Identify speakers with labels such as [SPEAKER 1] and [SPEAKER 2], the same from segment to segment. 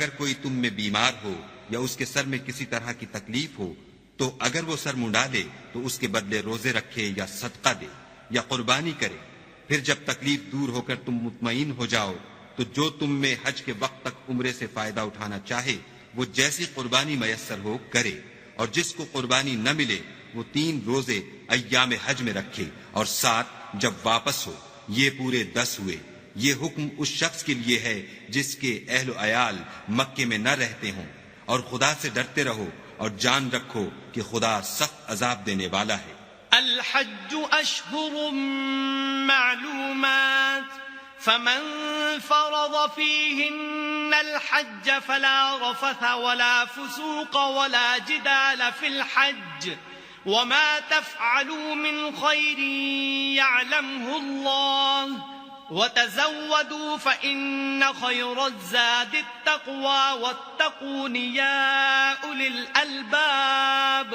[SPEAKER 1] اگر کوئی تم میں بیمار ہو یا اس کے سر میں کسی طرح کی تکلیف ہو تو اگر وہ سر منڈا لے تو اس کے بدلے روزے رکھے یا صدقہ دے یا قربانی کرے. پھر جب تکلیف دور ہو کر تم مطمئن ہو جاؤ تو جو تم میں حج کے وقت تک عمرے سے فائدہ اٹھانا چاہے وہ جیسی قربانی میسر ہو کرے، اور جس کو قربانی نہ ملے وہ 3 روزے ایام حج میں رکھے اور 7 جب واپس ہو. یہ پورے 10 ہوئے. یہ حکم اس شخص کے لیے ہے جس کے اہل و عیال مکے میں نہ رہتے ہوں. اور خدا سے ڈرتے رہو اور جان رکھو کہ خدا سخت عذاب دینے والا ہے.
[SPEAKER 2] الحج أشهر معلومات فمن فرض فيهن الحج فلا رفث ولا فسوق ولا جدال في الحج وما تفعلوا من خير يعلمه الله وتزودوا فإن خير الزاد التقوى واتقون يا أولي الألباب.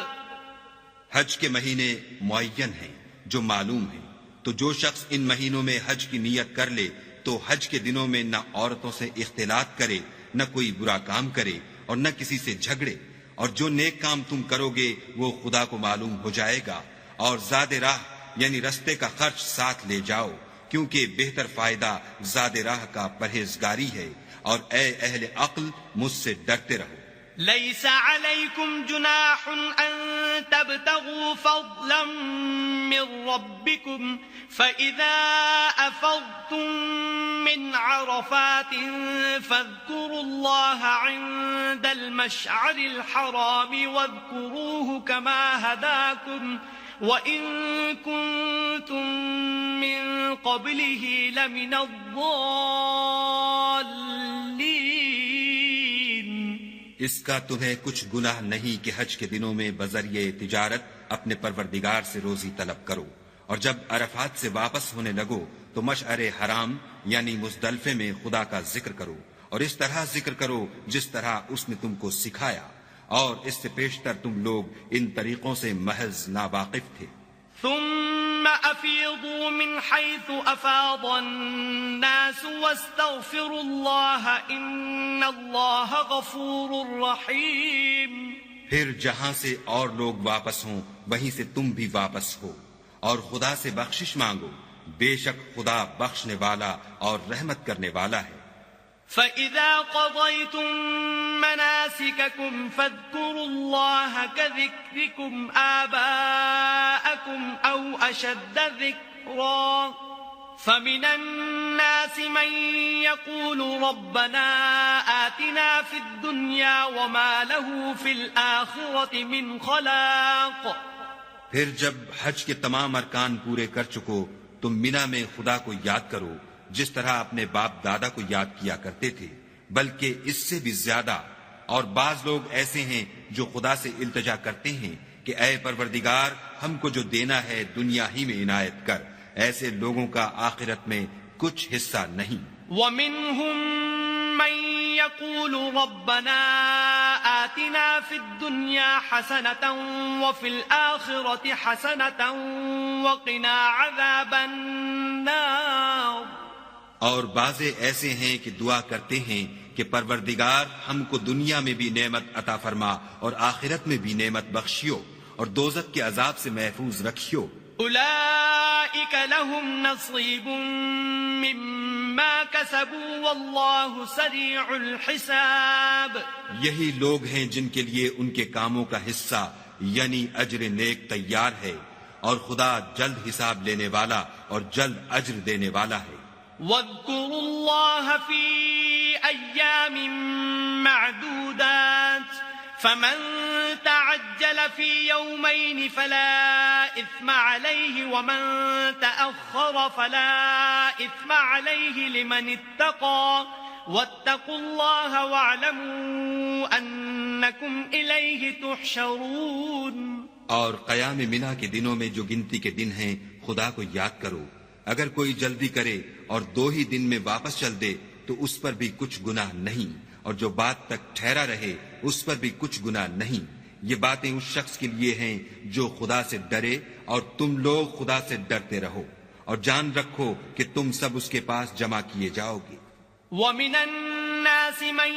[SPEAKER 1] حج کے مہینے معین ہیں جو معلوم ہیں، تو جو شخص ان مہینوں میں حج کی نیت کر لے تو حج کے دنوں میں نہ عورتوں سے اختلاط کرے، نہ کوئی برا کام کرے اور نہ کسی سے جھگڑے. اور جو نیک کام تم کرو گے وہ خدا کو معلوم ہو جائے گا. اور زاد راہ یعنی رستے کا خرچ ساتھ لے جاؤ، کیونکہ بہتر فائدہ زاد راہ کا پرہیزگاری ہے. اور اے اہل عقل مجھ سے ڈرتے رہو.
[SPEAKER 2] ليس عليكم جناح أن تبتغوا فضلا من ربكم فإذا أفضتم من عرفات فاذكروا الله عند المشعر الحرام واذكروه كما هداكم وإن كنتم من قبله لمن الضالين.
[SPEAKER 1] اس کا تمہیں کچھ گناہ نہیں کہ حج کے دنوں میں بذریعہ تجارت اپنے پروردگار سے روزی طلب کرو، اور جب عرفات سے واپس ہونے لگو تو مشعر حرام یعنی مزدلفے میں خدا کا ذکر کرو، اور اس طرح ذکر کرو جس طرح اس نے تم کو سکھایا، اور اس سے پیشتر تم لوگ ان طریقوں سے محض ناواقف تھے.
[SPEAKER 2] ثم أفيضوا من حيث أفاض الناس واستغفروا الله إن الله غفور رحيم.
[SPEAKER 1] پھر جہاں سے اور لوگ واپس ہوں وہیں سے تم بھی واپس ہو اور خدا سے بخشش مانگو، بے شک خدا بخشنے والا اور رحمت کرنے والا ہے.
[SPEAKER 2] فَإِذَا قَضَيْتُم مَّنَاسِكَكُمْ فَاذْكُرُوا اللَّهَ كَذِكْرِكُمْ آبَاءَكُمْ أَوْ أَشَدَّ ذِكْرًا فَمِنَ النَّاسِ مَن يَقُولُ رَبَّنَا آتِنَا فِي الدُّنْيَا وَمَا لَهُ فِي الْآخِرَةِ مِنْ خَلَاقٍ.
[SPEAKER 1] پھر جب حج کے تمام ارکان پورے کر چکو تم مینا میں خدا کو یاد کرو جس طرح اپنے باپ دادا کو یاد کیا کرتے تھے، بلکہ اس سے بھی زیادہ. اور بعض لوگ ایسے ہیں جو خدا سے التجا کرتے ہیں کہ اے پروردگار ہم کو جو دینا ہے دنیا ہی میں عنایت کر. ایسے لوگوں کا آخرت میں کچھ حصہ نہیں.
[SPEAKER 2] وَمِنْهُمْ مَن يَقُولُ رَبَّنَا آتِنَا فِي الدُّنْيَا حَسَنَةً وَفِي الْآخِرَةِ حَسَنَةً وَقِنَا عَذَابَ النَّارِ.
[SPEAKER 1] اور بعضے ایسے ہیں کہ دعا کرتے ہیں کہ پروردگار ہم کو دنیا میں بھی نعمت عطا فرما اور آخرت میں بھی نعمت بخشیو اور دوزخ کے عذاب سے محفوظ رکھیو.
[SPEAKER 2] اولئک لهم نصیب مما کسبوا واللہ سریع الحساب.
[SPEAKER 1] یہی لوگ ہیں جن کے لیے ان کے کاموں کا حصہ یعنی اجر نیک تیار ہے، اور خدا جلد حساب لینے والا اور جلد اجر دینے والا ہے.
[SPEAKER 2] واذکروا اللہ فی ایام معدودات فمن تعجل في يومين فلا إثم عليه ومن تأخر فلا إثم عليه لمن اتقى واتقوا الله واعلموا أنكم إليه تحشرون.
[SPEAKER 1] اور قیام منا کے دنوں میں جو گنتی کے دن ہیں خدا کو یاد کرو. اگر کوئی جلدی کرے اور 2 ہی دن میں واپس چل دے تو اس پر بھی کچھ گناہ نہیں، اور جو بات تک ٹھہرا رہے اس پر بھی کچھ گناہ نہیں. یہ باتیں اس شخص کے لیے ہیں جو خدا سے ڈرے، اور تم لوگ خدا سے ڈرتے رہو اور جان رکھو کہ تم سب اس کے پاس جمع کیے جاؤ گے.
[SPEAKER 2] وَمِنَ النَّاسِ مَن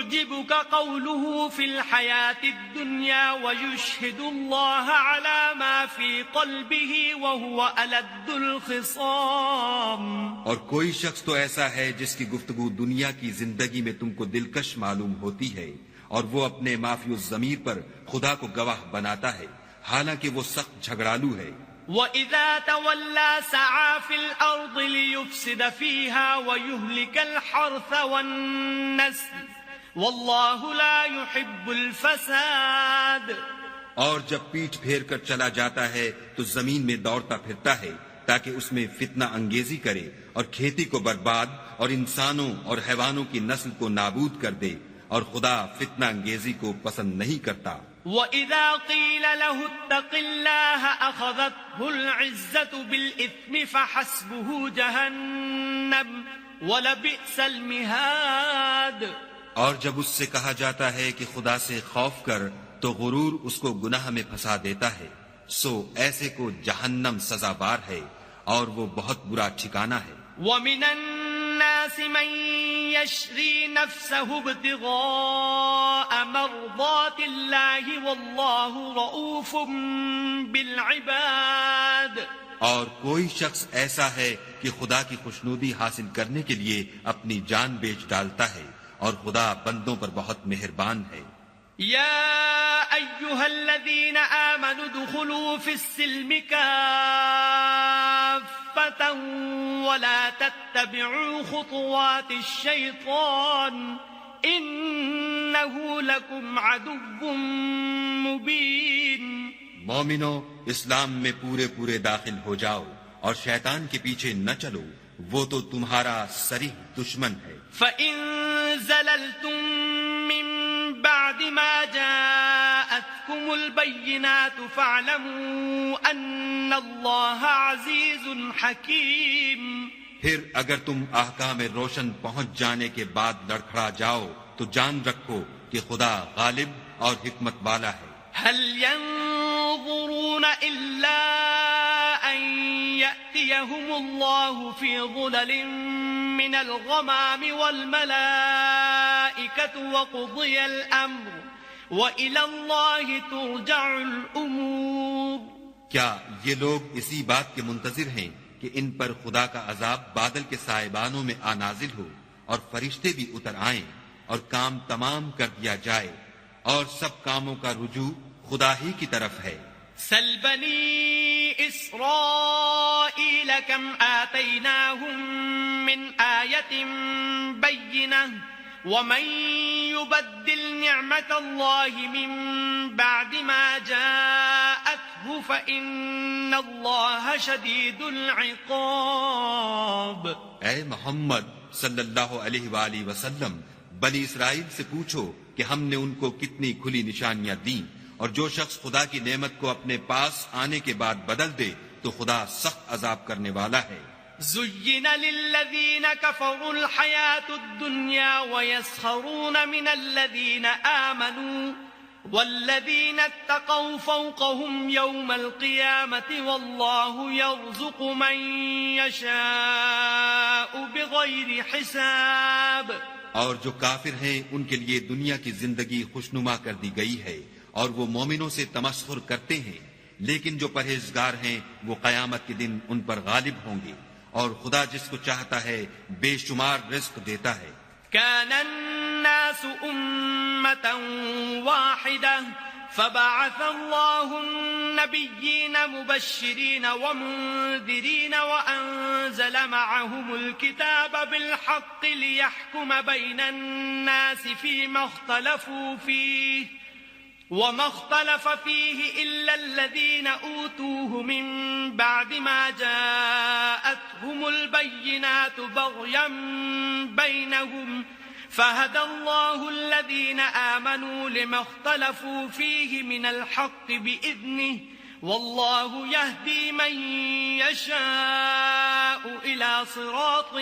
[SPEAKER 2] يعجبك قوله في الحياة الدنيا ويشهد الله على ما في قلبه وهو ألد الخصام.
[SPEAKER 1] اور کوئی شخص تو ایسا ہے جس کی گفتگو دنیا کی زندگی میں تم کو دلکش معلوم ہوتی ہے، اور وہ اپنے معافی الضمیر پر خدا کو گواہ بناتا ہے، حالانکہ وہ سخت جھگڑالو ہے.
[SPEAKER 2] وَإِذَا تَوَلَّى سَعَى فِي الْأَرْضِ لِيُفْسِدَ فِيهَا وَيُهْلِكَ الْحَرْثَ وَالنَّسْلَ وَاللَّهُ لَا يُحِبُّ الْفَسَادَ.
[SPEAKER 1] اور جب پیٹھ پھیر کر چلا جاتا ہے تو زمین میں دوڑتا پھرتا ہے تاکہ اس میں فتنہ انگیزی کرے اور کھیتی کو برباد اور انسانوں اور حیوانوں کی نسل کو نابود کر دے، اور خدا فتنہ انگیزی کو پسند نہیں کرتا.
[SPEAKER 2] وَإِذَا قِيلَ لَهُ اتَّقِ اللَّهَ أَخَذَتْهُ الْعِزَّةُ بِالْإِثْمِ فَحَسْبُهُ جَهَنَّمُ وَلَبِئْسَ الْمِهَادُ.
[SPEAKER 1] اور جب اس سے کہا جاتا ہے کہ خدا سے خوف کر تو غرور اس کو گناہ میں پھنسا دیتا ہے، سو ایسے کو جہنم سزاوار ہے اور وہ بہت برا ٹھکانہ ہے.
[SPEAKER 2] وَمِنَ النَّاسِ مَن يَشْرِي نَفْسَهُ ابْتِغَاءَ مَرْضَاتِ اللَّهِ وَاللَّهُ رَءُوفٌ بِالْعِبَادِ.
[SPEAKER 1] اور کوئی شخص ایسا ہے کہ خدا کی خوشنودی حاصل کرنے کے لیے اپنی جان بیچ ڈالتا ہے، اور خدا بندوں پر بہت مہربان ہے.
[SPEAKER 2] يا أيها الذين آمنوا ادخلوا في السلم كافة ولا تتبعوا خطوات الشيطان إنه لكم عدو مبين.
[SPEAKER 1] مومنو، اسلام میں پورے پورے داخل ہو جاؤ اور شیطان کے پیچھے نہ چلو، وہ تو تمہارا صریح دشمن ہے.
[SPEAKER 2] فَإِن زَلَلْتُم مِّن بَعْدِ مَا جَاءَتْكُمُ الْبَيِّنَاتُ فَاعْلَمُوا أَنَّ اللَّهَ عَزِيزٌ حَكِيمٌ.
[SPEAKER 1] پھر اگر تم احکام روشن پہنچ جانے کے بعد لڑکھڑا جاؤ تو جان رکھو کہ خدا غالب اور حکمت والا ہے.
[SPEAKER 2] هل ينظرون إلا أن يأتيهم الله في ظلل من الغمام والملائكة وقضي الأمر وإلى الله ترجع الأمور.
[SPEAKER 1] کیا یہ لوگ اسی بات کے منتظر ہیں کہ ان پر خدا کا عذاب بادل کے سائبانوں میں نازل ہو اور فرشتے بھی اتر آئیں اور کام تمام کر دیا جائے، اور سب کاموں کا رجوع خدا ہی کی طرف ہے.
[SPEAKER 2] سل بني إسرائيل كم آتيناهم من آية بينة ومن يبدل نعمة الله من بعد ما جاءته فإن الله شديد العقاب.
[SPEAKER 1] اے محمد صلی اللہ علیہ وآلہ وسلم، بنی اسرائیل سے پوچھو کہ ہم نے ان کو کتنی کھلی نشانیاں دیں، اور جو شخص خدا کی نعمت کو اپنے پاس آنے کے بعد بدل دے تو خدا سخت عذاب کرنے والا ہے.
[SPEAKER 2] زين للذين كفروا الحياة الدنيا ويسخرون من الذين آمنوا والذين اتقوا فوقهم يوم القيامة والله يرزق من يشاء بغير حساب.
[SPEAKER 1] اور جو کافر ہیں ان کے لیے دنیا کی زندگی خوشنما کر دی گئی ہے، اور وہ مومنوں سے تمسخر کرتے ہیں، لیکن جو پرہیزگار ہیں وہ قیامت کے دن ان پر غالب ہوں گے، اور خدا جس کو چاہتا ہے بے شمار رزق دیتا ہے.
[SPEAKER 2] كان الناس أمة واحدة فبعث الله النبيين مبشرين ومنذرين وأنزل معهم الكتاب بالحق ليحكم بين الناس فيما اختلفوا فيه وما اختلف فيه إلا الذين أوتوه من بعد ما جاءتهم البينات بغيا بينهم فهدى الله الذين آمنوا لما اختلفوا فيه من الحق بإذنه والله يهدي من يشاء إلى صراط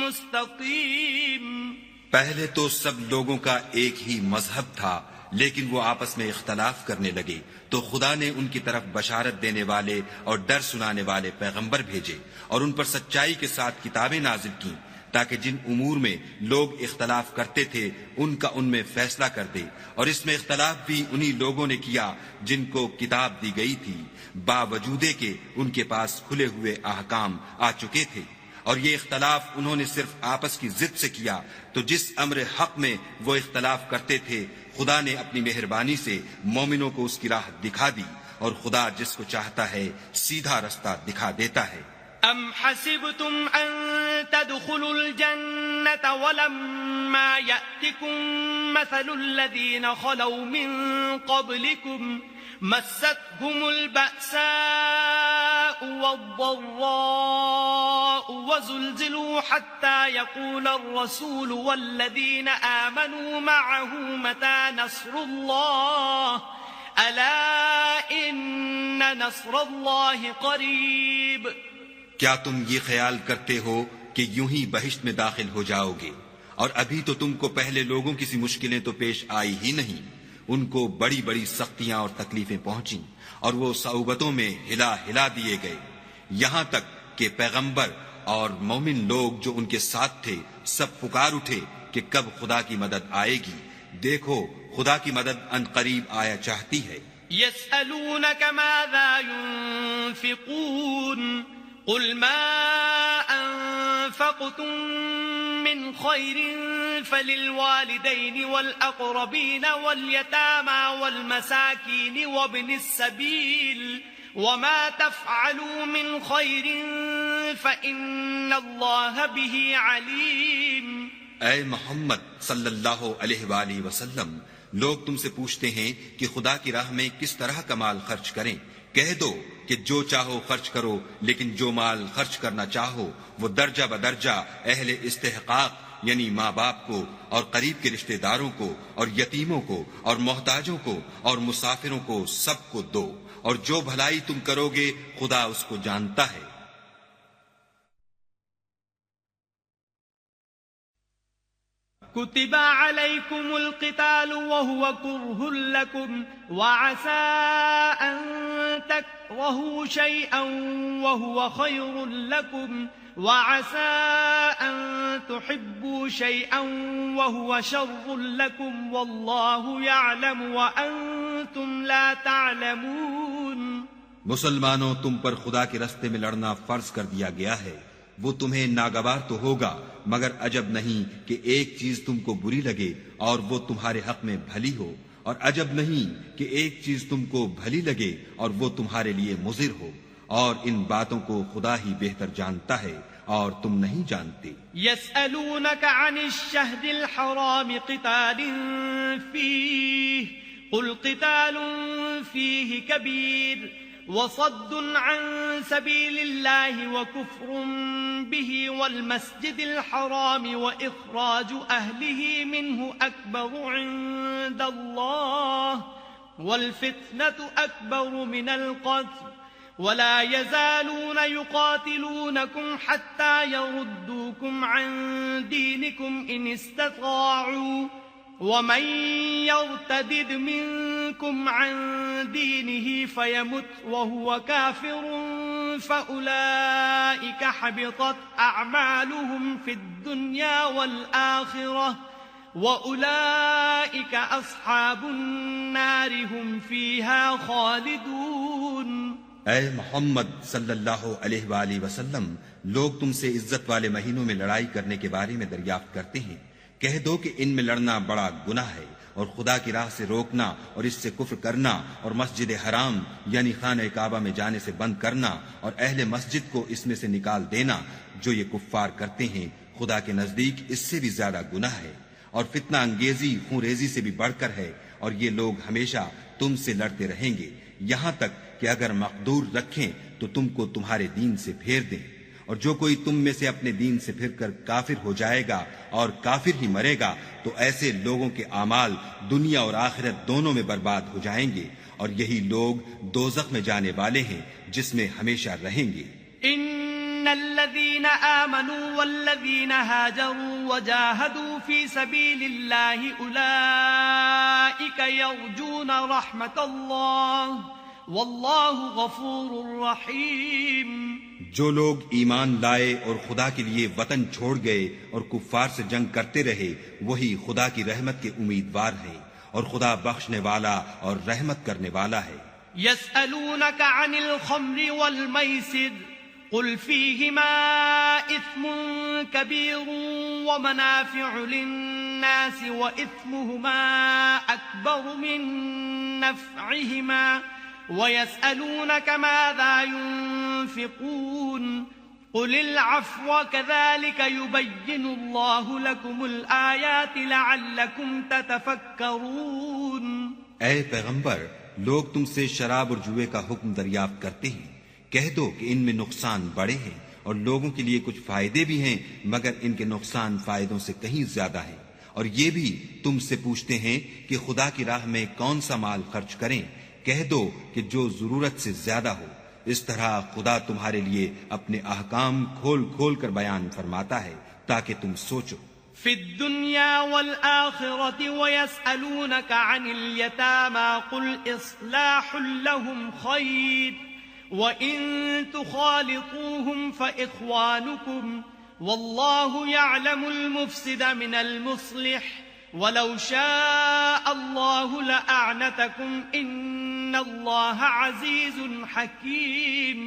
[SPEAKER 2] مستقيم.
[SPEAKER 1] پہلے تو سب لوگوں کا ایک ہی مذہب تھا، لیکن وہ آپس میں اختلاف کرنے لگے تو خدا نے ان کی طرف بشارت دینے والے اور ڈر سنانے والے پیغمبر بھیجے اور ان پر سچائی کے ساتھ کتابیں نازل کیں تاکہ جن امور میں لوگ اختلاف کرتے تھے ان کا ان میں فیصلہ کر دے، اور اس میں اختلاف بھی انہی لوگوں نے کیا جن کو کتاب دی گئی تھی، باوجود کہ ان کے پاس کھلے ہوئے احکام آ چکے تھے، اور یہ اختلاف انہوں نے صرف آپس کی ضد سے کیا۔ تو جس امر حق میں وہ اختلاف کرتے تھے خدا نے اپنی مہربانی سے مومنوں کو اس کی راہ دکھا دی، اور خدا جس کو چاہتا ہے سیدھا رستہ دکھا دیتا ہے۔
[SPEAKER 2] أم حسبتم أن تدخلوا الجنة ولما يأتكم مثل الذين خلوا من قبلكم مستهم البأساء والضراء وزلزلوا حتى يقول الرسول والذين آمنوا معه متى نصر الله ألا إن نصر الله قريب۔
[SPEAKER 1] کیا تم یہ خیال کرتے ہو کہ یوں ہی بہشت میں داخل ہو جاؤ گے، اور ابھی تو تم کو پہلے لوگوں کی سی مشکلیں تو پیش آئی ہی نہیں، ان کو بڑی بڑی سختیاں اور تکلیفیں پہنچیں، اور وہ صعوبتوں میں ہلا ہلا دیے گئے، یہاں تک کہ پیغمبر اور مومن لوگ جو ان کے ساتھ تھے سب پکار اٹھے کہ کب خدا کی مدد آئے گی۔ دیکھو خدا کی مدد ان قریب آیا چاہتی ہے۔
[SPEAKER 2] يسألونك ماذا ينفقون قل ما أنفقتم من خير فللوالدين والأقربين واليتامى والمساكين وابن السبيل وما تفعلوا من خير فإن الله به عليم۔
[SPEAKER 1] اے محمد صلی اللہ علیہ وآلہ وسلم، لوگ تم سے پوچھتے ہیں کہ خدا کی راہ میں کس طرح کا مال خرچ کریں۔ کہہ دو کہ جو چاہو خرچ کرو، لیکن جو مال خرچ کرنا چاہو وہ درجہ بدرجہ اہل استحقاق یعنی ماں باپ کو اور قریب کے رشتہ داروں کو اور یتیموں کو اور محتاجوں کو اور مسافروں کو سب کو دو، اور جو بھلائی تم کرو گے خدا اس کو جانتا ہے۔
[SPEAKER 2] كتب عليكم القتال وهو كره لكم وعسى أن تكرهوا شيئا وهو خير لكم وعسى أن تحبوا شيئا وهو شر لكم والله يعلم وأنتم لا تعلمون۔
[SPEAKER 1] مسلمانوں، تم پر خدا کے راستے میں لڑنا فرض کر دیا گیا ہے، وہ تمہیں ناگوار تو ہوگا، مگر عجب نہیں کہ ایک چیز تم کو بری لگے اور وہ تمہارے حق میں بھلی ہو، اور عجب نہیں کہ ایک چیز تم کو بھلی لگے اور وہ تمہارے لیے مضر ہو، اور ان باتوں کو خدا ہی بہتر جانتا ہے اور تم نہیں جانتے۔
[SPEAKER 2] يسألونك عن الشهر الحرام قتال فيه قل قتال فيه كبير وصد عن سبيل الله وكفر به والمسجد الحرام وإخراج أهله منه أكبر عند الله والفتنة أكبر من القتل ولا يزالون يقاتلونكم حتى يردوكم عن دينكم إن استطاعوا ومن يرتدد منكم عن دينه فيمت وهو كافر فأولئك حبطت أعمالهم في الدنيا والآخرة وأولئك أصحاب النار هم فيها خالدون۔
[SPEAKER 1] اے محمد صلی اللہ علیہ وآلہ وسلم، لوگ تم سے عزت والے مہینوں میں لڑائی کرنے کے بارے میں دریافت کرتے ہیں۔ کہہ دو کہ ان میں لڑنا بڑا گناہ ہے، اور خدا کی راہ سے روکنا اور اس سے کفر کرنا اور مسجد حرام یعنی خانہ کعبہ میں جانے سے بند کرنا اور اہل مسجد کو اس میں سے نکال دینا، جو یہ کفار کرتے ہیں خدا کے نزدیک اس سے بھی زیادہ گناہ ہے، اور فتنہ انگیزی خون ریزی سے بھی بڑھ کر ہے، اور یہ لوگ ہمیشہ تم سے لڑتے رہیں گے یہاں تک کہ اگر مقدور رکھیں تو تم کو تمہارے دین سے پھیر دیں، اور جو کوئی تم میں سے اپنے دین سے پھر کر کافر ہو جائے گا اور کافر ہی مرے گا تو ایسے لوگوں کے اعمال دنیا اور آخرت دونوں میں برباد ہو جائیں گے، اور یہی لوگ دوزخ میں جانے والے ہیں جس میں ہمیشہ رہیں گے۔
[SPEAKER 2] ان الذين آمنوا والذين هاجروا وجاهدوا في سبيل الله اولئك يرجون رحمة الله والله غفور رحيم۔
[SPEAKER 1] جو لوگ ایمان لائے اور خدا کے لیے وطن چھوڑ گئے اور کفار سے جنگ کرتے رہے وہی خدا کی رحمت کے امیدوار ہیں، اور خدا بخشنے والا اور رحمت کرنے والا ہے۔
[SPEAKER 2] يسألونك عن الخمر والميسر قل فيهما إثم كبير ومنافع للناس وإثمهما أكبر من نفعهما ويسألونك ماذا ينفقون قل العفو كذلك يبين الله لكم الآيات لعلكم تتفكرون۔
[SPEAKER 1] اے پیغمبر، لوگ تم سے شراب اور جوئے کا حکم دریافت کرتے ہیں، کہہ دو کہ ان میں نقصان بڑے ہیں اور لوگوں کے لیے کچھ فائدے بھی ہیں، مگر ان کے نقصان فائدوں سے کہیں زیادہ ہیں۔ اور یہ بھی تم سے پوچھتے ہیں کہ خدا کی راہ میں کون سا مال خرچ کریں، کہہ دو کہ جو ضرورت سے زیادہ ہو۔ اس طرح خدا تمہارے لیے اپنے احکام کھول کھول کر بیان فرماتا ہے تاکہ تم سوچو۔
[SPEAKER 2] في الدنيا والآخرة ويسألونك عن اليتامى قل إصلاح لهم خير وإن تخالطوهم فإخوانكم والله يعلم المفسد من المصلح ولو شاء الله لأعنتكم إن الله عزيز حكيم۔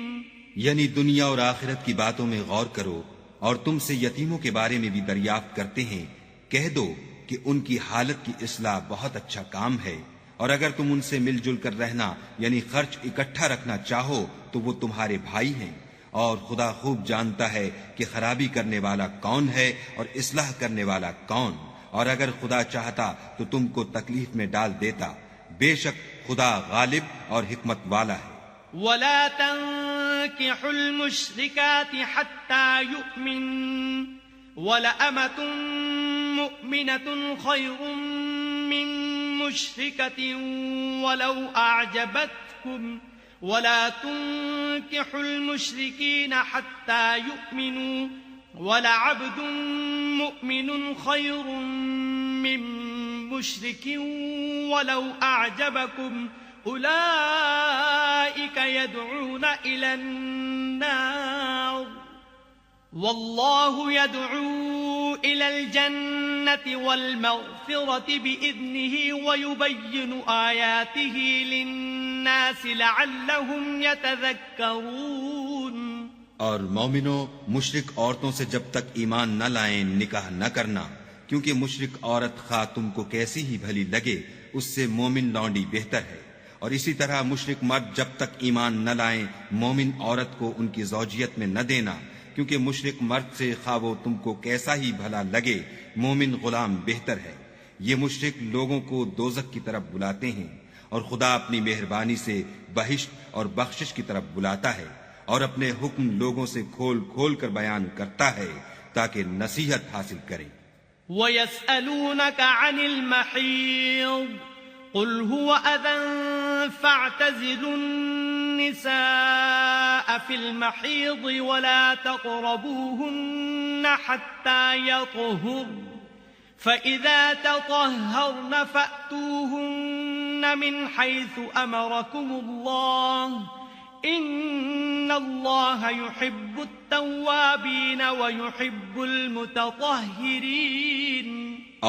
[SPEAKER 1] یعنی دنیا اور آخرت کی باتوں میں غور کرو، اور تم سے یتیموں کے بارے میں بھی دریافت کرتے ہیں، کہہ دو کہ ان کی حالت کی اصلاح بہت اچھا کام ہے، اور اگر تم ان سے مل جل کر رہنا یعنی خرچ اکٹھا رکھنا چاہو تو وہ تمہارے بھائی ہیں، اور خدا خوب جانتا ہے کہ خرابی کرنے والا کون ہے اور اصلاح کرنے والا کون، اور اگر خدا چاہتا تو تم کو تکلیف میں ڈال دیتا، بے شک خدا غالب اور حکمت والا ہے۔
[SPEAKER 2] ولا تنكحوا المشركات حتى يؤمن ولأمة مؤمنة خير من مشركة ولو أعجبتكم ولا تنكحوا المشركين حتى يؤمنوا ولعبد مؤمن خير من مشرك ولو أعجبكم أولئك يدعون إلى النار والله يدعو إلى الجنة والمغفرة بإذنه ويبين آياته للناس لعلهم يتذكرون۔
[SPEAKER 1] اور مومنوں، مشرک عورتوں سے جب تک ایمان نہ لائیں نکاح نہ کرنا، کیونکہ مشرک عورت خواہ تم کو کیسی ہی بھلی لگے اس سے مومن لونڈی بہتر ہے، اور اسی طرح مشرک مرد جب تک ایمان نہ لائیں مومن عورت کو ان کی زوجیت میں نہ دینا، کیونکہ مشرک مرد سے خواہ وہ تم کو کیسا ہی بھلا لگے مومن غلام بہتر ہے۔ یہ مشرک لوگوں کو دوزخ کی طرف بلاتے ہیں، اور خدا اپنی مہربانی سے بہشت اور بخشش کی طرف بلاتا ہے، اور اپنے حکم لوگوں سے کھول کھول کر بیان کرتا ہے تاکہ نصیحت حاصل کریں۔
[SPEAKER 2] وَيَسْأَلُونَكَ عَنِ الْمَحِيضِ قُلْ هُوَ أَذًى فَاعْتَزِلُوا النِّسَاءَ فِي الْمَحِيضِ وَلَا تَقْرَبُوهُنَّ حَتَّى يَطْهُرْنَ فَإِذَا تَطَهَّرْنَ فَأْتُوهُنَّ مِنْ حَيْثُ أَمَرَكُمُ اللَّهُ إِنَّ اللَّهَ يُحِبُّ التَّوَّابِينَ وَيُحِبُّ الْمُتَطَهِّرِينَ۔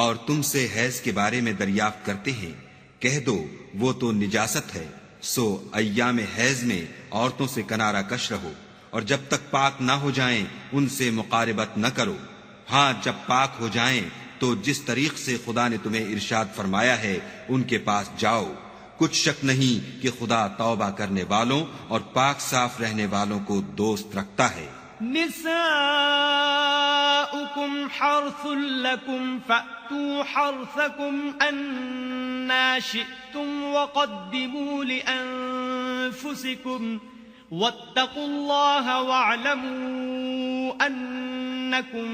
[SPEAKER 1] اور تم سے حیض کے بارے میں دریافت کرتے ہیں، کہہ دو وہ تو نجاست ہے، سو ایام حیض میں عورتوں سے کنارہ کش رہو، اور جب تک پاک نہ ہو جائیں ان سے مقاربت نہ کرو۔ ہاں جب پاک ہو جائیں تو جس طریق سے خدا نے تمہیں ارشاد فرمایا ہے ان کے پاس جاؤ، کچھ شک نہیں کہ خدا توبہ کرنے والوں اور پاک صاف رہنے والوں کو دوست رکھتا ہے۔
[SPEAKER 2] نساؤكم حرث لكم فأتوا حرثكم أنا شئتم وقدموا لأنفسكم واتقوا الله واعلموا أنكم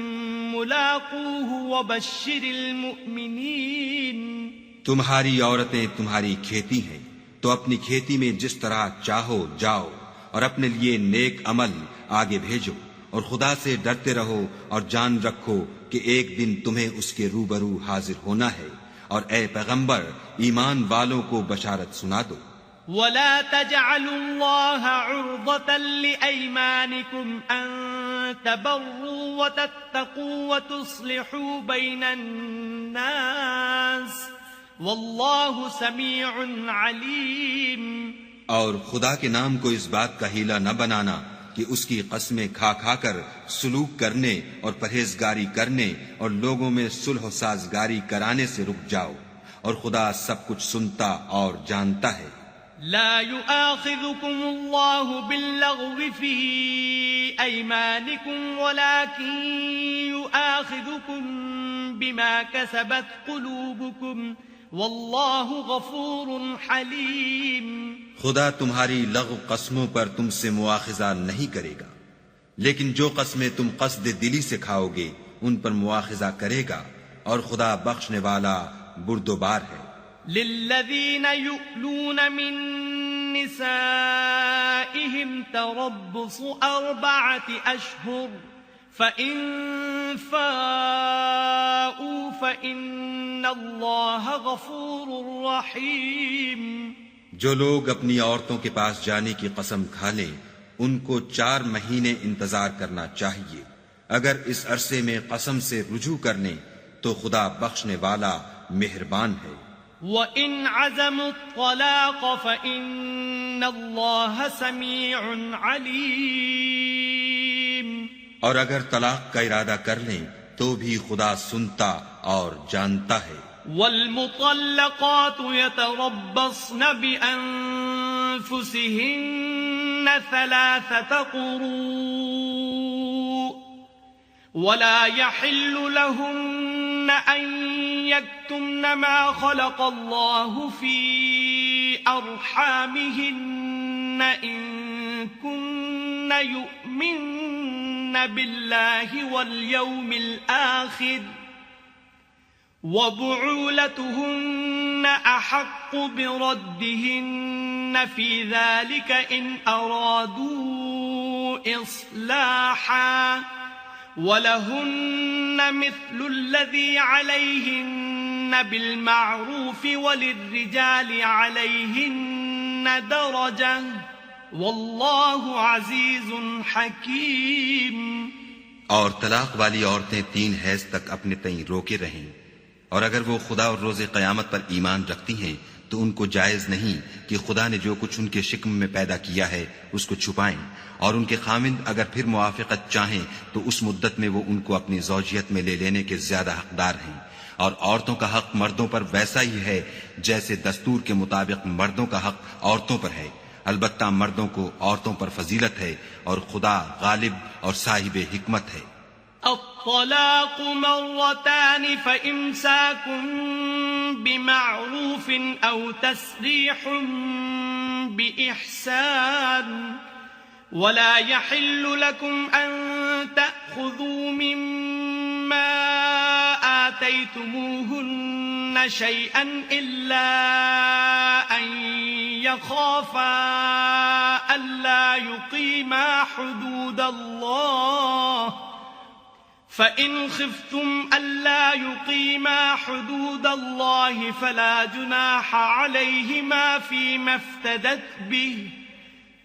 [SPEAKER 2] ملاقوه وبشر المؤمنين۔
[SPEAKER 1] تمہاری عورتیں تمہاری کھیتی ہیں، تو اپنی کھیتی میں جس طرح چاہو جاؤ، اور اپنے لیے نیک عمل آگے بھیجو، اور خدا سے ڈرتے رہو، اور جان رکھو کہ ایک دن تمہیں اس کے روبرو حاضر ہونا ہے، اور اے پیغمبر ایمان والوں کو بشارت سنا دو۔
[SPEAKER 2] ولا تجعلوا الله عرضة لأيمانكم أن تبروا وتتقوا وتصلحوا بين الناس والله سميع عليم.
[SPEAKER 1] اور خدا کے نام کو اس بات کا ہیلا نہ بنانا کہ اس کی قسمیں کھا کھا کر سلوک کرنے اور پرہیزگاری کرنے اور لوگوں میں صلح و سازگاری کرانے سے رک جاؤ، اور خدا سب کچھ سنتا اور جانتا ہے.
[SPEAKER 2] لا يؤاخذكم الله باللغو في أيمانكم ولكن يؤاخذكم بما كسبت قلوبكم والله غفور حليم.
[SPEAKER 1] خدا تمہاری لغو قسموں پر تم سے مواخذہ نہیں کرے گا، لیکن جو قسمیں تم قصد دلی سے کھاؤ گے ان پر مواخذہ کرے گا، اور خدا بخشنے والا بردبار ہے.
[SPEAKER 2] للذين يؤلون من نسائهم تربص 4 أشهر فإن فاءوا فإن الله غفور رحيم.
[SPEAKER 1] جو لوگ اپنی عورتوں کے پاس جانے کی قسم کھا لیں ان کو 4 مہینے انتظار کرنا چاہیے. اگر اس عرصے میں قسم سے رجوع کر لیں تو خدا بخشنے والا مہربان ہے.
[SPEAKER 2] وَإِنْ عَزَمُوا الطَّلَاقَ فَإِنَّ اللَّهَ سَمِيعٌ عَلِيمٌ.
[SPEAKER 1] اور اگر طلاق کا ارادہ کر لیں تو بھی خدا سنتا اور جانتا ہے.
[SPEAKER 2] وَالْمُطَلَّقَاتُ يَتَرَبَّصْنَ بِأَنفُسِهِنَّ 3 قُرُوءٍ وَلَا يَحِلُّ لَهُنَّ أَن يَكْتُمْنَ مَا خَلَقَ اللَّهُ فِي أَرْحَامِهِنَّ إِن كُنَّ يُؤْمِنَّ بِاللَّهِ وَالْيَوْمِ الْآخِرِ وَبُعُولَتُهُنَّ أَحَقُّ بِرَدِّهِنَّ فِي ذَلِكَ إِنْ أَرَادُوا إِصْلَاحًا وَلَهُنَّ مِثْلُ الَّذِي عَلَيْهِنَّ بِالْمَعْرُوفِ وَلِلرِّجَالِ عَلَيْهِنَّ دَرَجَةٌ وَاللَّهُ عَزِيزٌ حَكِيمٌ.
[SPEAKER 1] اور طلاق والی عورتیں 3 حیض تک اپنے تئیں روکے رہیں، اور اگر وہ خدا اور روز قیامت پر ایمان رکھتی ہیں تو ان کو جائز نہیں کہ خدا نے جو کچھ ان کے شکم میں پیدا کیا ہے اس کو چھپائیں، اور ان کے خاوند اگر پھر موافقت چاہیں تو اس مدت میں وہ ان کو اپنی زوجیت میں لے لینے کے زیادہ حقدار ہیں. اور عورتوں کا حق مردوں پر ویسا ہی ہے جیسے دستور کے مطابق مردوں کا حق عورتوں پر ہے، البتہ مردوں کو عورتوں پر فضیلت ہے، اور خدا غالب اور صاحب حکمت ہے.
[SPEAKER 2] الطلاق 2 فإمساك بمعروف أو تسريح بإحسان ولا يحل لكم أن تأخذوا مما آتيتموهن شيئا إلا أن يخافا ألا يقيما حدود الله فإن خفتم ألا يقيما حدود الله فلا جناح عليهما فيما افتدت به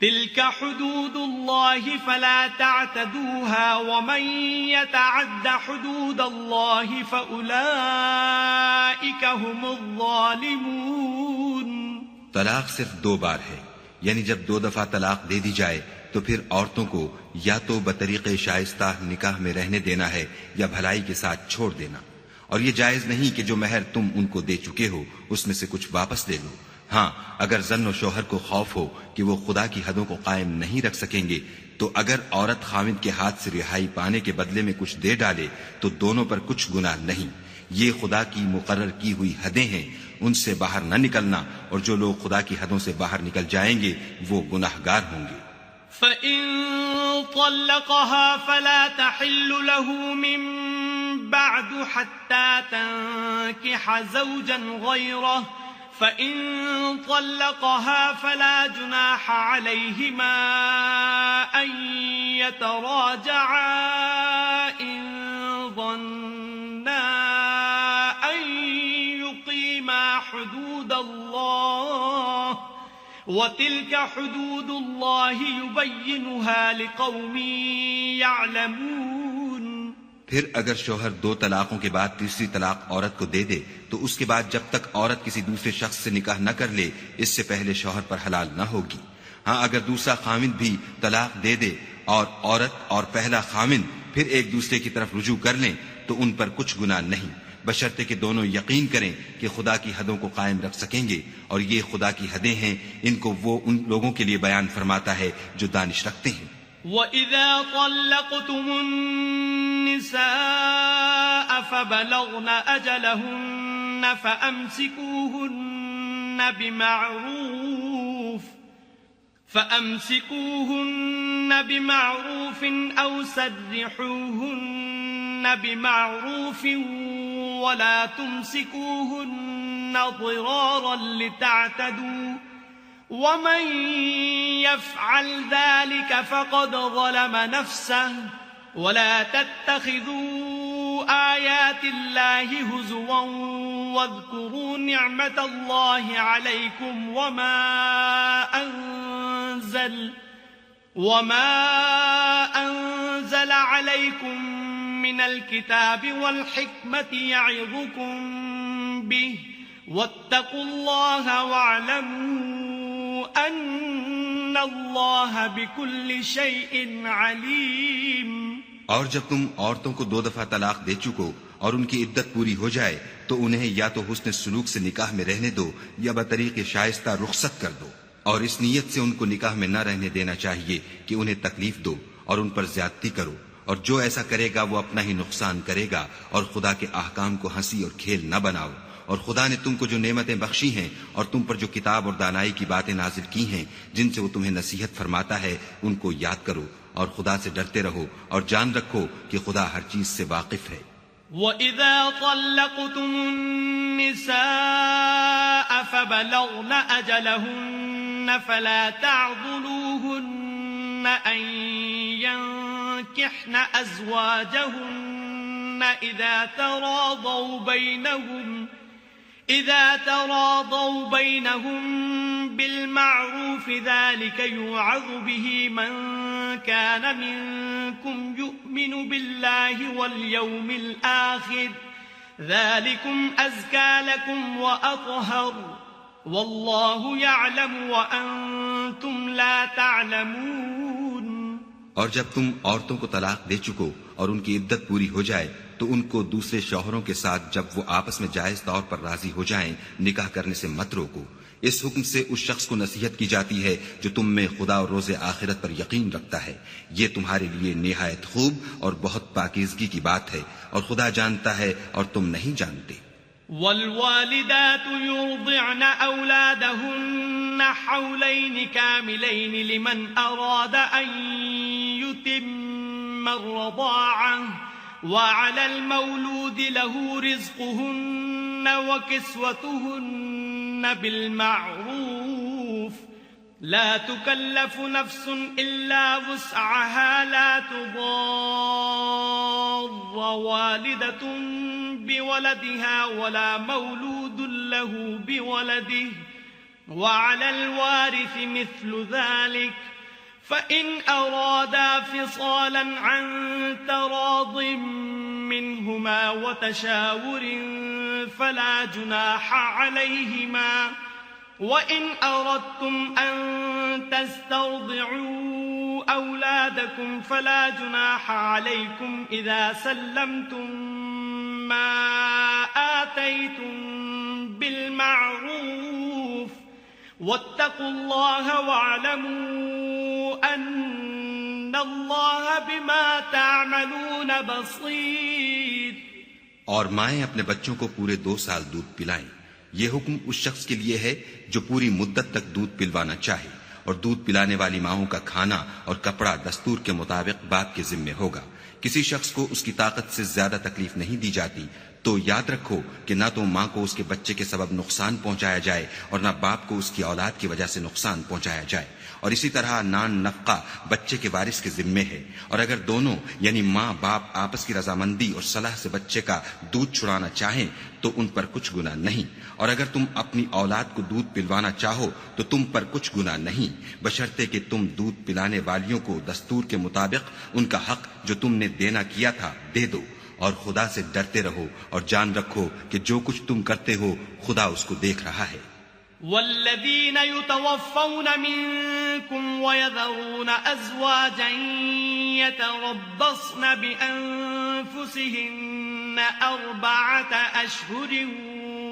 [SPEAKER 2] تلك حدود الله فلا تعتدوها ومن يتعد حدود الله فأولئك هم الظالمون.
[SPEAKER 1] طلاق صرف 2 بار ہے، یعنی جب 2 دفعہ طلاق دے دی جائے تو پھر عورتوں کو یا تو بطریق شائستہ نکاح میں رہنے دینا ہے یا بھلائی کے ساتھ چھوڑ دینا، اور یہ جائز نہیں کہ جو مہر تم ان کو دے چکے ہو اس میں سے کچھ واپس لے لو. ہاں اگر زن و شوہر کو خوف ہو کہ وہ خدا کی حدوں کو قائم نہیں رکھ سکیں گے تو اگر عورت خاوند کے ہاتھ سے رہائی پانے کے بدلے میں کچھ دے ڈالے تو دونوں پر کچھ گناہ نہیں. یہ خدا کی مقرر کی ہوئی حدیں ہیں، ان سے باہر نہ نکلنا، اور جو لوگ خدا کی حدوں سے باہر نکل جائیں گے وہ گناہگار ہوں گے.
[SPEAKER 2] فَإِن طَلَّقَهَا فَلَا تَحِلُّ لَهُ مِن بَعْدُ حَتَّى تَنكِحَ زَوْجًا غَيْرَهُ فَإِن طَلَّقَهَا فَلَا جُنَاحَ عَلَيْهِمَا أَن يَتَرَاجَعَا إِن ظَنَّا أَن يُقِيمَا حُدُودَ اللَّهِ وَتِلْكَ حُدُودُ اللَّهِ يُبَيِّنُهَا لِقَوْمٍ يَعْلَمُونَ۔
[SPEAKER 1] پھر اگر شوہر 2 طلاقوں کے بعد تیسری طلاق عورت کو دے دے تو اس کے بعد جب تک عورت کسی دوسرے شخص سے نکاح نہ کر لے اس سے پہلے شوہر پر حلال نہ ہوگی۔ ہاں اگر دوسرا خامند بھی طلاق دے دے اور عورت اور پہلا خامند پھر ایک دوسرے کی طرف رجوع کر لیں تو ان پر کچھ گناہ نہیں، بشرطے کہ دونوں یقین کریں کہ خدا کی حدوں کو قائم رکھ سکیں گے، اور یہ خدا کی حدیں ہیں، ان کو وہ ان لوگوں کے لیے بیان فرماتا ہے جو دانش رکھتے ہیں۔
[SPEAKER 2] وَإِذَا طَلَّقْتُمُ النِّسَاءَ فَبَلَغْنَ أَجَلَهُنَّ فَأَمْسِكُوهُنَّ بِمَعْرُوفٍ أَوْ سَرِّحُوهُنَّ بِمَعْرُوفٍ وَلَا تُمْسِكُوهُنَّ ضِرَارًا لِتَعْتَدُوا وَمَنْ يَفْعَلْ ذَلِكَ فَقَدْ ظَلَمَ نَفْسَهُ وَلَا تَتَّخِذُوا آيَاتِ اللَّهِ هُزُوًا وَاذْكُرُوا نِعْمَةَ اللَّهِ عَلَيْكُمْ وَمَا أَنزَلَ عَلَيْكُمْ مِنَ الْكِتَابِ وَالْحِكْمَةِ يَعِظُكُمْ بِهِ وَاتَّقُوا اللَّهَ وَاعْلَمُوا أَنَّ اللَّهَ بِكُلِّ شَيْءٍ عَلِيمٌ۔
[SPEAKER 1] اور جب تم عورتوں کو 2 دفعہ طلاق دے چکو اور ان کی عدت پوری ہو جائے تو انہیں یا تو حسن سلوک سے نکاح میں رہنے دو یا بطریق شائستہ رخصت کر دو، اور اس نیت سے ان کو نکاح میں نہ رہنے دینا چاہیے کہ انہیں تکلیف دو اور ان پر زیادتی کرو، اور جو ایسا کرے گا وہ اپنا ہی نقصان کرے گا، اور خدا کے احکام کو ہنسی اور کھیل نہ بناؤ، اور خدا نے تم کو جو نعمتیں بخشی ہیں اور تم پر جو کتاب اور دانائی کی باتیں نازل کی ہیں جن سے وہ تمہیں نصیحت فرماتا ہے ان کو یاد کرو، اور خدا سے ڈرتے رہو اور جان رکھو کہ خدا ہر چیز سے واقف ہے۔
[SPEAKER 2] وَإِذَا طَلَّقْتُمُ النِّسَاءَ فَبَلَغْنَ أَجَلَهُنَّ فَلَا تَعْضُلُوهُنَّ أَن يَنكِحْنَ أَزْوَاجَهُنَّ إِذَا تَرَاضَوْا بَيْنَهُم بِالْمَعْرُوفِ ذَلِكَ يُوعَظُ بِهِ مَن كَانَ مِنكُمْ يُؤْمِنُ بِاللَّهِ وَالْيَوْمِ الْآخِرِ ذَلِكُمْ أَزْكَى لَكُمْ وَأَطْهَرُ وَاللَّهُ يَعْلَمُ وَأَنْتُمْ لَا تَعْلَمُونَ۔
[SPEAKER 1] اور جب تم عورتوں کو طلاق دے چکو اور ان کی عدت پوری ہو جائے تو ان کو دوسرے شوہروں کے ساتھ جب وہ آپس میں جائز طور پر راضی ہو جائیں نکاح کرنے سے مت روکو۔ اس حکم سے اس شخص کو نصیحت کی جاتی ہے جو تم میں خدا اور روز آخرت پر یقین رکھتا ہے، یہ تمہارے لیے نہایت خوب اور بہت پاکیزگی کی بات ہے، اور خدا جانتا ہے اور تم نہیں جانتے۔
[SPEAKER 2] والوالدات يرضعن أولادهن حولين كاملين لمن أراد أن يتم الرضاعة وعلى المولود له رزقهن وكسوتهن بالمعروف لا تكلف نفس إلا وسعها لا تضار والدة بولدها ولا مولود له بولده وعلى الوارث مثل ذلك فإن أرادا فصالا عن تراض منهما وتشاور فلا جناح عليهما وإن أردتم أن تسترضعوا أولادكم فلا جناح عليكم إذا سلمتم ما آتيتم بالمعروف واتقوا الله واعلموا أن الله بما تعملون بصير۔
[SPEAKER 1] اور مائیں اپنے بچوں کو پورے 2 سال دودھ پلائیں، یہ حکم اس شخص کے لیے ہے جو پوری مدت تک دودھ پلوانا چاہے، اور دودھ پلانے والی ماؤں کا کھانا اور کپڑا دستور کے مطابق باپ کے ذمے ہوگا۔ کسی شخص کو اس کی طاقت سے زیادہ تکلیف نہیں دی جاتی، تو یاد رکھو کہ نہ تو ماں کو اس کے بچے کے سبب نقصان پہنچایا جائے اور نہ باپ کو اس کی اولاد کی وجہ سے نقصان پہنچایا جائے، اور اسی طرح نان نفقہ بچے کے وارث کے ذمے ہے، اور اگر دونوں یعنی ماں باپ آپس کی رضامندی اور صلاح سے بچے کا دودھ چھڑانا چاہیں تو ان پر کچھ گناہ نہیں، اور اگر تم اپنی اولاد کو دودھ پلوانا چاہو تو تم پر کچھ گناہ نہیں، بشرطے کہ تم دودھ پلانے والیوں کو دستور کے مطابق ان کا حق جو تم نے دینا کیا تھا دے دو، اور خدا سے ڈرتے رہو اور جان رکھو کہ جو کچھ تم کرتے ہو خدا اس کو دیکھ رہا ہے۔
[SPEAKER 2] والذين يتوفون منكم ويذرون أزواجا يتربصن بأنفسهن 4 أشهر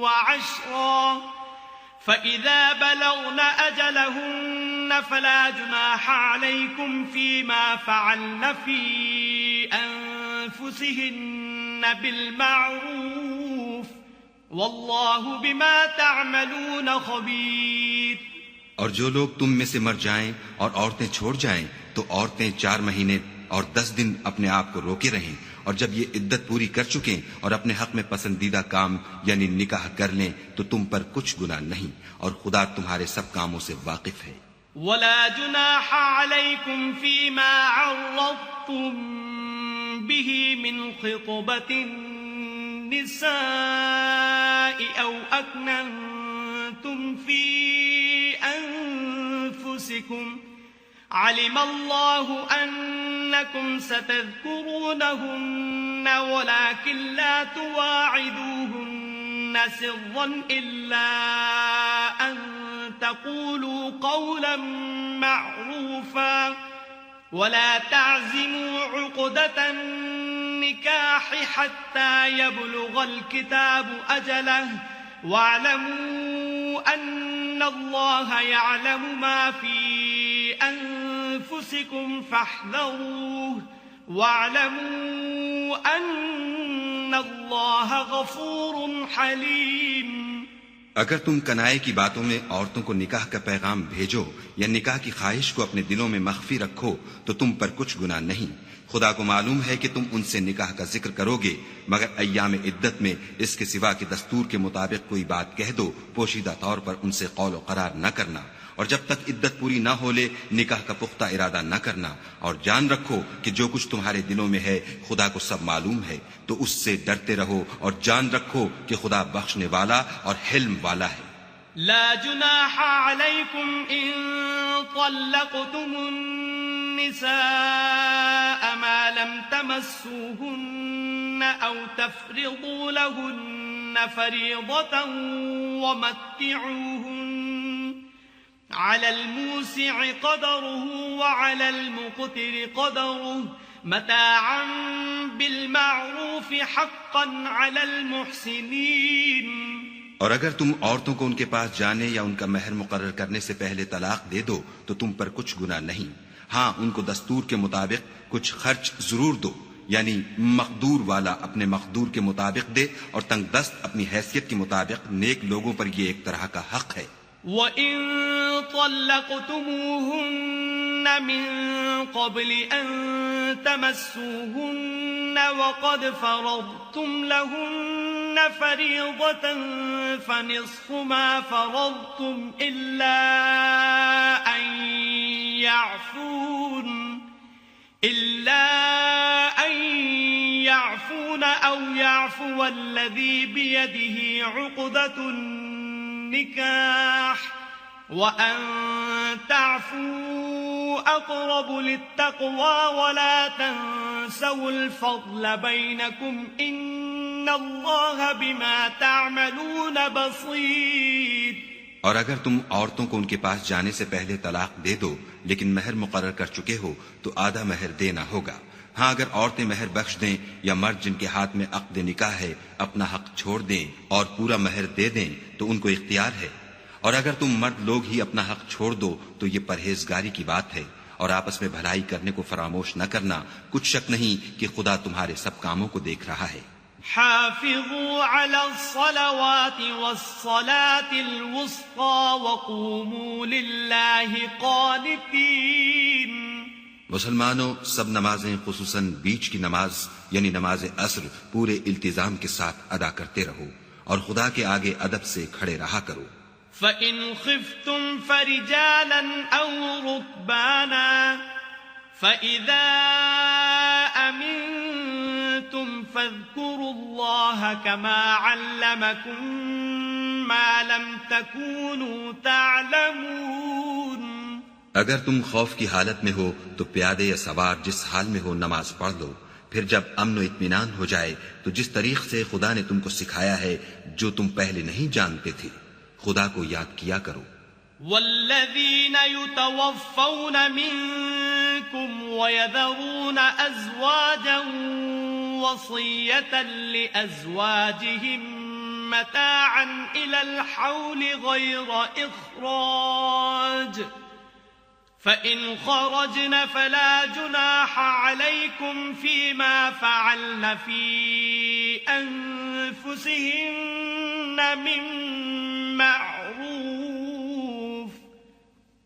[SPEAKER 2] وعشرا فإذا بلغن أجلهن فلا جناح عليكم فيما فعلن في أنفسهن بالمعروف واللہ بما تعملون خبیر۔
[SPEAKER 1] اور جو لوگ تم میں سے مر جائیں اور عورتیں چھوڑ جائیں تو عورتیں 4 مہینے اور 10 دن اپنے آپ کو روکے رہیں، اور جب یہ عدت پوری کر چکیں اور اپنے حق میں پسندیدہ کام یعنی نکاح کر لیں تو تم پر کچھ گناہ نہیں، اور خدا تمہارے سب کاموں سے واقف ہے۔
[SPEAKER 2] ولا جناح علیکم فیما عرضتم به من خطبة النساء أو أكننتم في أنفسكم علم الله أنكم ستذكرونهن ولكن لا تواعدوهن سرا إلا أن تقولوا قولا معروفا ولا تعزموا عقدة النكاح حتى يبلغ الكتاب أجله واعلموا أن الله يعلم ما في أنفسكم فاحذروه واعلموا أن الله غفور حليم۔
[SPEAKER 1] اگر تم کنائے کی باتوں میں عورتوں کو نکاح کا پیغام بھیجو یا نکاح کی خواہش کو اپنے دلوں میں مخفی رکھو تو تم پر کچھ گناہ نہیں، خدا کو معلوم ہے کہ تم ان سے نکاح کا ذکر کرو گے، مگر ایام عدت میں اس کے سوا کہ دستور کے مطابق کوئی بات کہہ دو، پوشیدہ طور پر ان سے قول و قرار نہ کرنا، اور جب تک عدت پوری نہ ہو لے نکاح کا پختہ ارادہ نہ کرنا، اور جان رکھو کہ جو کچھ تمہارے دلوں میں ہے خدا کو سب معلوم ہے، تو اس سے ڈرتے رہو اور جان رکھو کہ خدا بخشنے والا اور حلم والا ہے۔
[SPEAKER 2] لا جناح عليكم إن طلقتم النساء ما لم تمسوهن أو تفرضوا لهن فريضة ومتعوهن على الموسع قدره وعلى المقتر قدره متاعا بالمعروف حقا على المحسنين۔
[SPEAKER 1] اور اگر تم عورتوں کو ان کے پاس جانے یا ان کا مہر مقرر کرنے سے پہلے طلاق دے دو تو تم پر کچھ گناہ نہیں، ہاں ان کو دستور کے مطابق کچھ خرچ ضرور دو، یعنی مقدور والا اپنے مقدور کے مطابق دے اور تنگ دست اپنی حیثیت کے مطابق، نیک لوگوں پر یہ ایک طرح کا حق ہے۔
[SPEAKER 2] وَإِن طَلَّقْتُمُوهُنَّ مِن قَبْلِ أَن تَمَسُّوهُنَّ وَقَدْ فَرَضْتُمْ لَهُنَّ فَرِيضَةً فَنِصْفُ مَا فَرَضْتُمْ إِلَّا أَن يَعْفُونَ أَوْ يَعْفُوَ الَّذِي بِيَدِهِ عُقْدَةُ النِّكَاحِ وَأَن تَعْفُوا أَقْرَبُ لِلتَّقْوَى وَلَا تَنسَوُا الْفَضْلَ بَيْنَكُمْ إِنَّ اللَّهَ بِمَا تَعْمَلُونَ بَصِيرٌ۔
[SPEAKER 1] اور اگر تم عورتوں کو ان کے پاس جانے سے پہلے طلاق دے دو لیکن مہر مقرر کر چکے ہو تو آدھا مہر دینا ہوگا، ہاں اگر عورتیں مہر بخش دیں یا مرد جن کے ہاتھ میں عقد نکاح ہے اپنا حق چھوڑ دیں اور پورا مہر دے دیں تو ان کو اختیار ہے، اور اگر تم مرد لوگ ہی اپنا حق چھوڑ دو تو یہ پرہیزگاری کی بات ہے، اور آپس میں بھلائی کرنے کو فراموش نہ کرنا، کچھ شک نہیں کہ خدا تمہارے سب کاموں کو دیکھ رہا ہے۔
[SPEAKER 2] حافظوا على الصلوات والصلاة الوسطى وقوموا لله قانتين۔
[SPEAKER 1] مسلمانوں، سب نمازیں خصوصاً بیچ کی نماز یعنی نماز عصر پورے التزام کے ساتھ ادا کرتے رہو اور خدا کے آگے ادب سے کھڑے رہا کرو۔
[SPEAKER 2] فَإِنْ خِفْتُمْ فَرِجَالًا أَوْ رُكْبَانًا فَإِذَا أَمِنْتُمْ فَاذْكُرُوا اللَّهَ كَمَا عَلَّمَكُمْ مَا لَمْ تَكُونُوا تَعْلَمُونَ۔
[SPEAKER 1] اگر تم خوف کی حالت میں ہو تو پیادے یا سوار جس حال میں ہو نماز پڑھ لو، پھر جب امن و اطمینان ہو جائے تو جس طریق سے خدا نے تم کو سکھایا ہے جو تم پہلے نہیں جانتے تھے، خدا کو یاد کیا کرو۔
[SPEAKER 2] والذین یتوفون منکم ویذرون ازواجا وصیة لأزواجهم متاعا إلى الحول غير إخراج فإن خرجن فلا جناح عليكم فيما فعلن في أنفسهن من معروف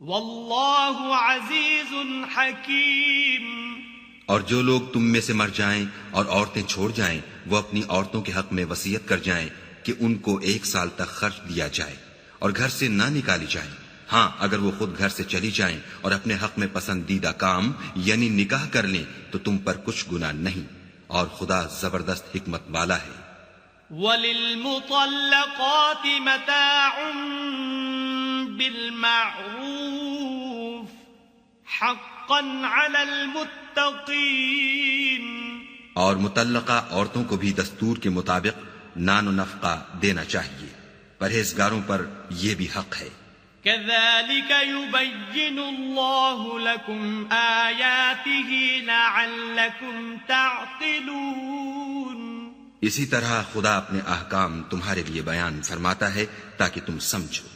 [SPEAKER 2] والله عزيز حكيم۔
[SPEAKER 1] اور جو لوگ تم میں سے مر جائیں اور عورتیں چھوڑ جائیں وہ اپنی عورتوں کے حق میں وصیت کر جائیں کہ ان کو 1 سال تک خرچ دیا جائے اور گھر سے نہ نکالی جائیں۔ ہاں، اگر وہ خود گھر سے چلی جائیں اور اپنے حق میں پسندیدہ کام یعنی نکاح کر لیں تو تم پر کچھ گناہ نہیں، اور خدا زبردست حکمت والا ہے۔
[SPEAKER 2] وَلِلْمُطَلَّقَاتِ مَتَاعٌ بِالْمَعْرُوفِ حَقًّا عَلَى الْمُتَّقِينَ۔
[SPEAKER 1] اور مطلقہ عورتوں کو بھی دستور کے مطابق نان و نفقہ دینا چاہیے، پرہیزگاروں پر یہ بھی حق ہے۔
[SPEAKER 2] كَذَلِكَ يُبَيِّنُ اللَّهُ لَكُمْ آيَاتِهِ لَعَلَّكُمْ تَعْقِلُونَ۔
[SPEAKER 1] اسی طرح خدا اپنے احکام تمہارے لیے بیان فرماتا ہے تاکہ تم سمجھو۔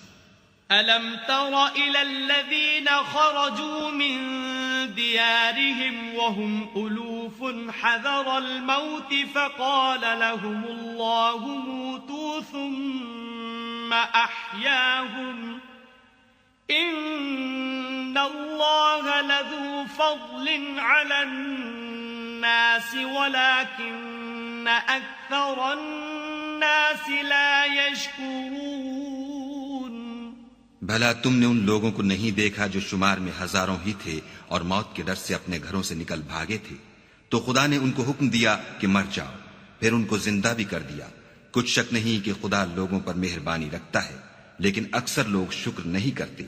[SPEAKER 2] أَلَمْ تَرَ إِلَى الَّذِينَ خَرَجُوا مِن دِيَارِهِمْ وَهُمْ أُلُوفٌ حَذَرَ الْمَوْتِ فَقَالَ لَهُمُ اللَّهُ مُوتُوا ثُمَّ أَحْيَاهُمْ إِنَّ اللَّهَ لَذُو فَضْلٍ عَلَى النَّاسِ وَلَكِنَّ أَكْثَرَ النَّاسِ لَا يَشْكُرُونَ۔
[SPEAKER 1] بھلا تم نے ان لوگوں کو نہیں دیکھا جو شمار میں ہزاروں ہی تھے اور موت کے ڈر سے اپنے گھروں سے نکل بھاگے تھے، تو خدا نے ان کو حکم دیا کہ مر جاؤ، پھر ان کو زندہ بھی کر دیا۔ کچھ شک نہیں کہ خدا لوگوں پر مہربانی رکھتا ہے، لیکن اکثر لوگ شکر نہیں کرتے۔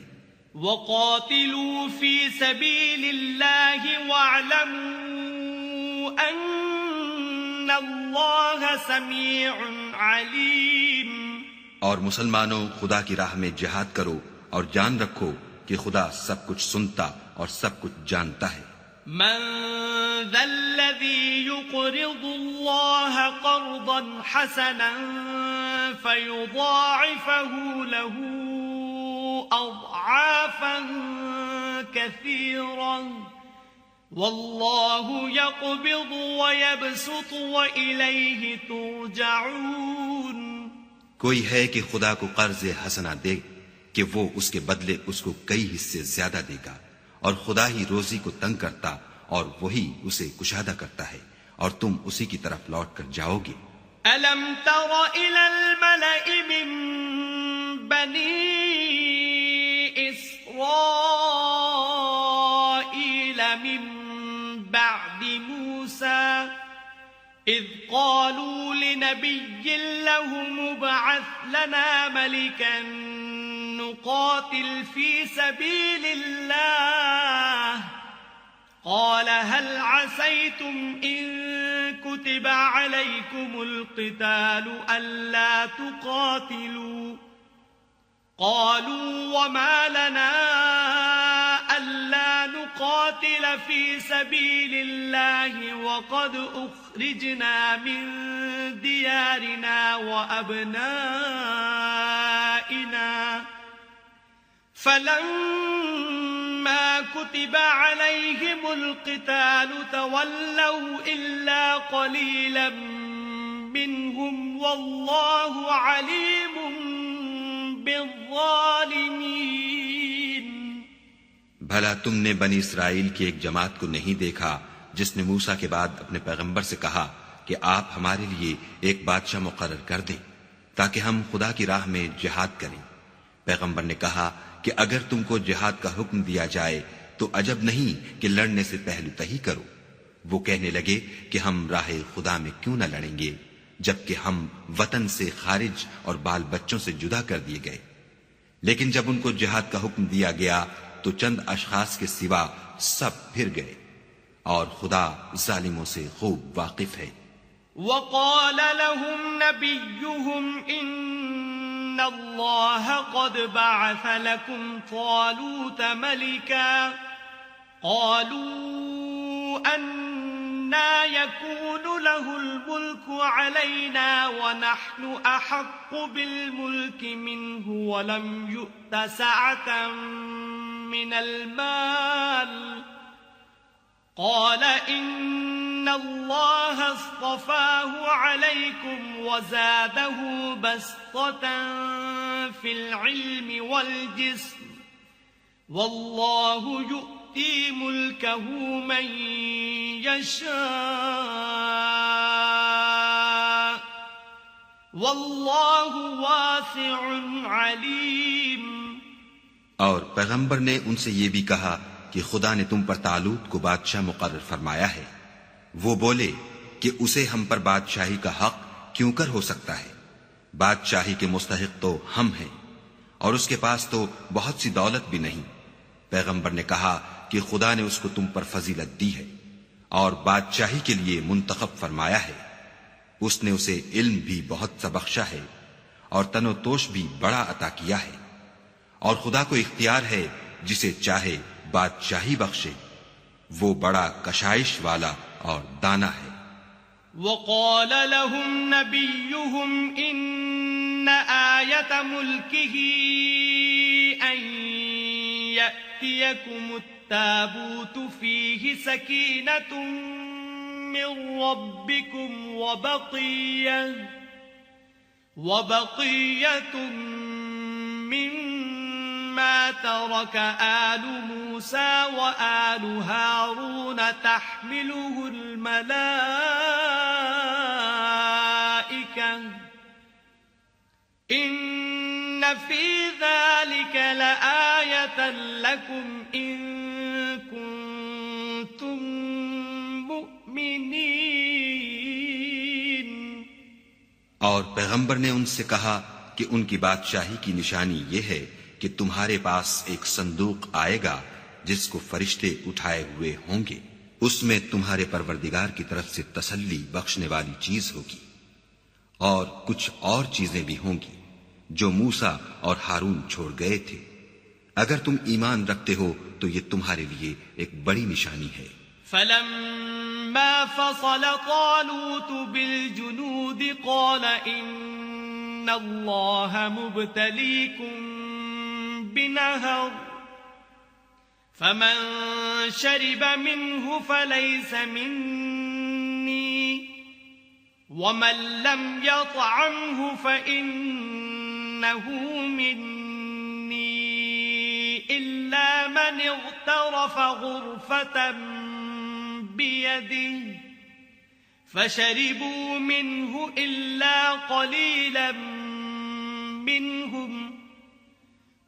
[SPEAKER 2] وَقَاتِلُوا فِي سَبِيلِ اللَّهِ وَاعْلَمُوا أَنَّ اللَّهَ سَمِيعٌ عَلِيمٌ۔
[SPEAKER 1] اور مسلمانوں، خدا کی راہ میں جہاد کرو اور جان رکھو کہ خدا سب کچھ سنتا اور سب کچھ جانتا ہے۔
[SPEAKER 2] من ذا الذي يقرض الله قرضا حسنا فيضاعفه له أضعافا كثيرا والله يقبض ويبسط وإليه ترجعون۔
[SPEAKER 1] کوئی ہے کہ خدا کو قرض حسنہ دے کہ وہ اس کے بدلے اس کو کئی حصے زیادہ دے گا، اور خدا ہی روزی کو تنگ کرتا اور وہی اسے کشادہ کرتا ہے، اور تم اسی کی طرف لوٹ کر جاؤ گے۔
[SPEAKER 2] أَلَمْ تَرَ إِلَى الْمَلَإِ مِن بَنِي إِسْرَائِيلَ مِن بَعْدِ مُوسَى إِذْ قَالُوا لِنَبِيٍّ لَهُ مُبْعَثْ لَنَا مَلِكًا نُقَاتِلْ فِي سَبِيلِ اللَّهِ قَالَ هَلْ عَسَيْتُمْ إِن كُتِبَ عَلَيْكُمُ الْقِتَالُ أَلَّا تُقَاتِلُوا قَالُوا وَمَا لَنَا أَلَّا نُقَاتِلَ فِي سَبِيلِ اللَّهِ وَقَدْ أُخْرِجْنَا مِن دِيَارِنَا وَأَبْنَائِنَا فَلَمَّا كُتِبَ عَلَيْهِمُ الْقِتَالُ تَوَلَّوْا إِلَّا قَلِيلًا مِّنْهُمْ وَاللَّهُ عَلِيمٌ بِالظَّالِمِينَ۔
[SPEAKER 1] بھلا تم نے بنی اسرائیل کی ایک جماعت کو نہیں دیکھا جس نے موسیٰ کے بعد اپنے پیغمبر سے کہا کہ آپ ہمارے لیے ایک بادشاہ مقرر کر دیں تاکہ ہم خدا کی راہ میں جہاد کریں؟ پیغمبر نے کہا کہ اگر تم کو جہاد کا حکم دیا جائے تو عجب نہیں کہ لڑنے سے پہلو تہی کرو۔ وہ کہنے لگے کہ ہم راہ خدا میں کیوں نہ لڑیں گے جبکہ ہم وطن سے خارج اور بال بچوں سے جدا کر دیے گئے۔ لیکن جب ان کو جہاد کا حکم دیا گیا تو چند اشخاص کے سوا سب پھر گئے، اور خدا ظالموں سے خوب واقف ہے۔
[SPEAKER 2] وقال لهم نبيهم إن الله قد بعث لكم طالوت ملكا قالوا أنا يكون له الملك علينا ونحن أحق بالملك منه ولم يؤت سعة من المال قال إن الله اصطفاه عليكم وزاده بسطة في العلم والجسم والله يؤتي ملكه من يشاء والله واسع عليم۔
[SPEAKER 1] اور پیغمبر نے ان سے یہ بھی کہا کہ خدا نے تم پر طالوت کو بادشاہ مقرر فرمایا ہے۔ وہ بولے کہ اسے ہم پر بادشاہی کا حق کیوں کر ہو سکتا ہے؟ بادشاہی کے مستحق تو ہم ہیں، اور اس کے پاس تو بہت سی دولت بھی نہیں۔ پیغمبر نے کہا کہ خدا نے اس کو تم پر فضیلت دی ہے اور بادشاہی کے لیے منتخب فرمایا ہے۔ اس نے اسے علم بھی بہت سا بخشا ہے اور تن و توش بھی بڑا عطا کیا ہے، اور خدا کو اختیار ہے جسے چاہے بادشاہی بخشے۔ وہ بڑا کشائش والا اور دانا ہے۔
[SPEAKER 2] وقال لهم نبيهم إن آية ملكه أن يأتيكم التابوت فيه سكينة من ربكم وبقية مما ترك آل موسى وآل هارون تحمله الملائكة إن في ذلك لآية لكم إن كنتم مؤمنين۔
[SPEAKER 1] اور پیغمبر نے ان سے کہا کہ ان کی بادشاہی کی نشانی یہ ہے کہ تمہارے پاس ایک صندوق آئے گا جس کو فرشتے اٹھائے ہوئے ہوں گے، اس میں تمہارے پروردگار کی طرف سے تسلی بخشنے والی چیز ہوگی، اور کچھ اور چیزیں بھی ہوں گی جو موسیٰ اور ہارون چھوڑ گئے تھے۔ اگر تم ایمان رکھتے ہو تو یہ تمہارے لیے ایک بڑی نشانی ہے۔
[SPEAKER 2] فلما فصل طالوت بالجنود قال إن الله مبتليكم بنهر فمن شرب منه فليس مني ومن لم يطعمه فإنه مني إلا من اغترف غرفة بيده فشربوا منه إلا قليلا منهم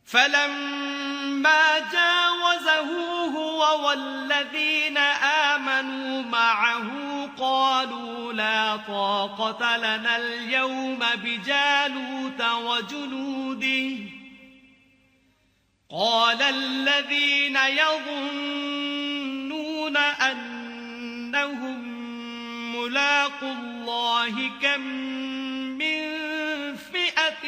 [SPEAKER 2] فلما جاوزه هو والذين آمنوا معه قالوا لا طاقة لنا اليوم بجالوت وجنوده قال الذين يظنون أنهم ملاقو الله كم من فئة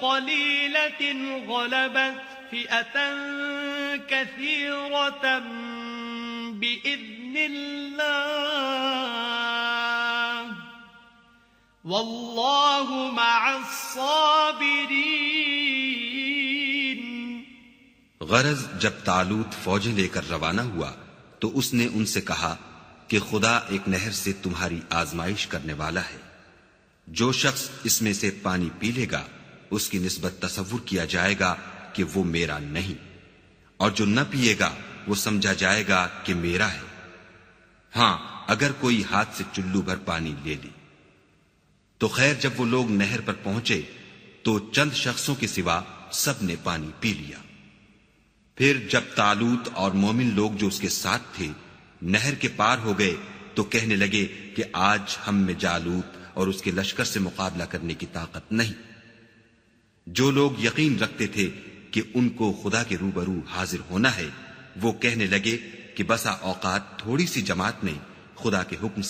[SPEAKER 2] قليلة غلبت فئة كثيرة بإذن الله والله مع الصابرين۔
[SPEAKER 1] غرض جب طالوت فوجیں لے کر روانہ ہوا تو اس نے ان سے کہا کہ خدا ایک نہر سے تمہاری آزمائش کرنے والا ہے، جو شخص اس میں سے پانی پی لے گا اس کی نسبت تصور کیا جائے گا کہ وہ میرا نہیں، اور جو نہ پیے گا وہ سمجھا جائے گا کہ میرا ہے۔ ہاں اگر کوئی ہاتھ سے چلو بھر پانی لے لی تو خیر، جب وہ لوگ نہر پر پہنچے تو چند شخصوں کے سوا سب نے پانی پی لیا۔ پھر جب طالوت اور مومن لوگ جو اس کے ساتھ تھے نہر کے پار ہو گئے تو کہنے لگے کہ آج ہم میں جالوت اور اس کے لشکر سے مقابلہ کرنے کی طاقت نہیں۔ جو لوگ یقین رکھتے تھے کہ ان کو خدا کے روبرو حاضر ہونا ہے، وہ کہنے لگے کہ بسا اوقات تھوڑی سی جماعت نے خدا کے حکم سے